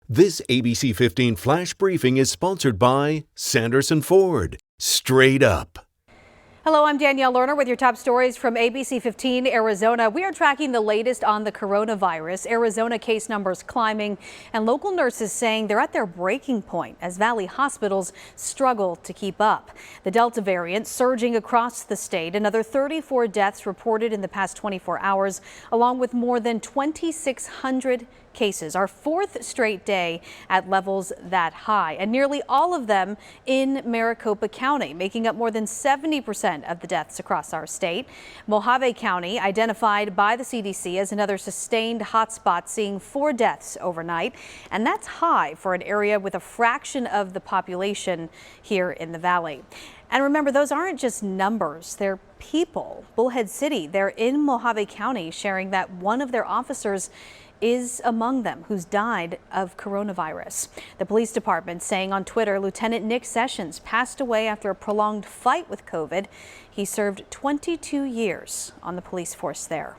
This ABC 15 Flash Briefing is sponsored by Sanderson Ford. Straight up. Hello, I'm Danielle Lerner with your top stories from ABC15 Arizona. We are tracking the latest on the coronavirus. Arizona case numbers climbing and local nurses saying they're at their breaking point as Valley hospitals struggle to keep up. The Delta variant surging across the state. Another 34 deaths reported in the past 24 hours, along with more than 2,600 cases. Our fourth straight day at levels that high, and nearly all of them in Maricopa County, making up more than 70% of the deaths across our state. Mojave County identified by the CDC as another sustained hotspot, seeing 4 deaths overnight, and that's high for an area with a fraction of the population here in the valley. And remember, those aren't just numbers, they're people. Bullhead City, they're in Mojave County, sharing that one of their officers is among them who's died of coronavirus. The police department saying on Twitter, Lieutenant Nick Sessions passed away after a prolonged fight with COVID. He served 22 years on the police force there.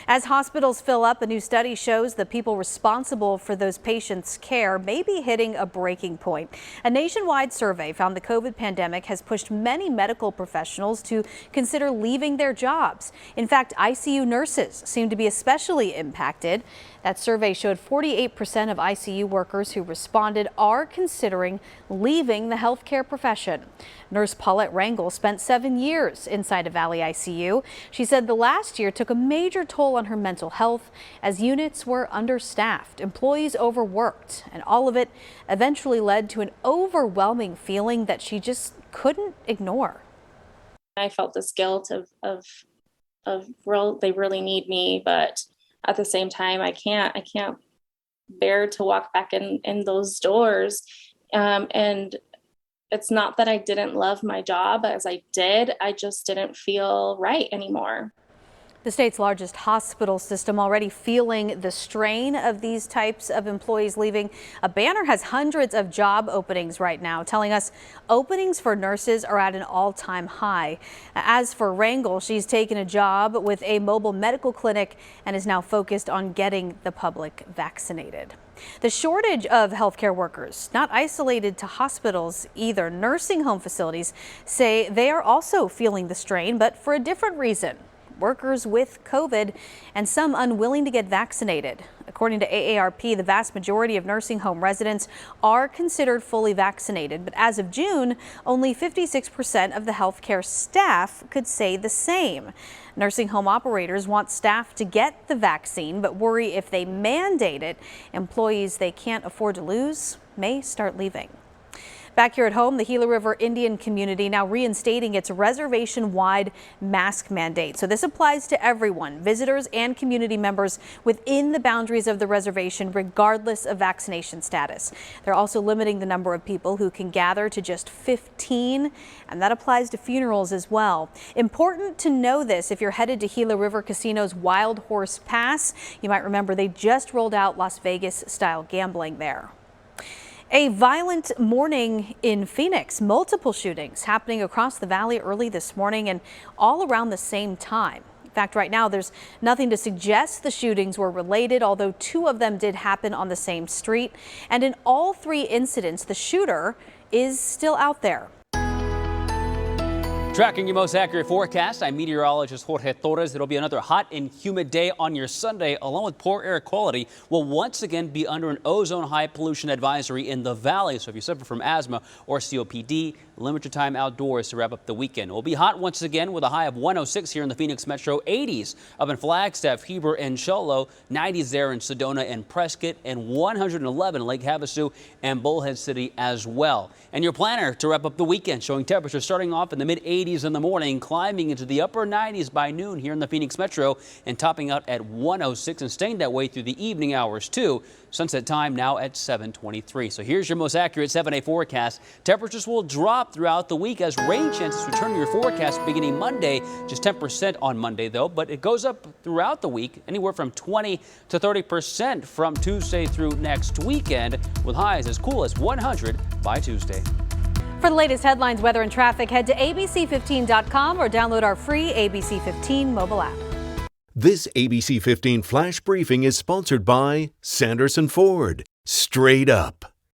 As hospitals fill up, a new study shows the people responsible for those patients' care may be hitting a breaking point. A nationwide survey found the COVID pandemic has pushed many medical professionals to consider leaving their jobs. In fact, ICU nurses seem to be especially impacted. That survey showed 48% of ICU workers who responded are considering leaving the healthcare profession. Nurse Paulette Rangel spent 7 years inside a Valley ICU. She said the last year took a major toll on her mental health as units were understaffed, employees overworked, and all of it eventually led to an overwhelming feeling that she just couldn't ignore. I felt this guilt of they really need me, but at the same time, I can't bear to walk back in those doors. And it's not that I didn't love my job as I did. I just didn't feel right anymore. The state's largest hospital system already feeling the strain of these types of employees leaving. A banner has hundreds of job openings right now, telling us openings for nurses are at an all-time high. As for Rangel, she's taken a job with a mobile medical clinic and is now focused on getting the public vaccinated. The shortage of healthcare workers, not isolated to hospitals either. Nursing home facilities say they are also feeling the strain, but for a different reason. Workers with COVID and some unwilling to get vaccinated. According to AARP, the vast majority of nursing home residents are considered fully vaccinated, but as of June, only 56% of the healthcare staff could say the same. Nursing home operators want staff to get the vaccine, but worry if they mandate it, employees they can't afford to lose may start leaving. Back here at home, the Gila River Indian community now reinstating its reservation-wide mask mandate. So this applies to everyone, visitors and community members within the boundaries of the reservation, regardless of vaccination status. They're also limiting the number of people who can gather to just 15, and that applies to funerals as well. Important to know this if you're headed to Gila River Casino's Wild Horse Pass. You might remember they just rolled out Las Vegas-style gambling there. A violent morning in Phoenix. Multiple shootings happening across the valley early this morning and all around the same time. In fact, right now there's nothing to suggest the shootings were related, although 2 of them did happen on the same street. And in all 3 incidents, the shooter is still out there. Tracking your most accurate forecast, I'm meteorologist Jorge Torres. It'll be another hot and humid day on your Sunday, along with poor air quality. Will once again be under an ozone high pollution advisory in the valley. So if you suffer from asthma or COPD, limit your time outdoors to wrap up the weekend. It will be hot once again with a high of 106 here in the Phoenix metro, 80s up in Flagstaff, Heber, and Cholo, 90s there in Sedona and Prescott, and 111 in Lake Havasu and Bullhead City as well. And your planner to wrap up the weekend showing temperatures starting off in the mid-80s in the morning, climbing into the upper 90s by noon here in the Phoenix metro, and topping out at 106 and staying that way through the evening hours too. Sunset time now at 7:23. So here's your most accurate 7-day forecast. Temperatures will drop throughout the week as rain chances return to your forecast beginning Monday. Just 10% on Monday though, but it goes up throughout the week, anywhere from 20 to 30% from Tuesday through next weekend, with highs as cool as 100 by Tuesday. For the latest headlines, weather and traffic, head to abc15.com or download our free ABC 15 mobile app. This ABC 15 Flash Briefing is sponsored by Sanderson Ford. Straight up.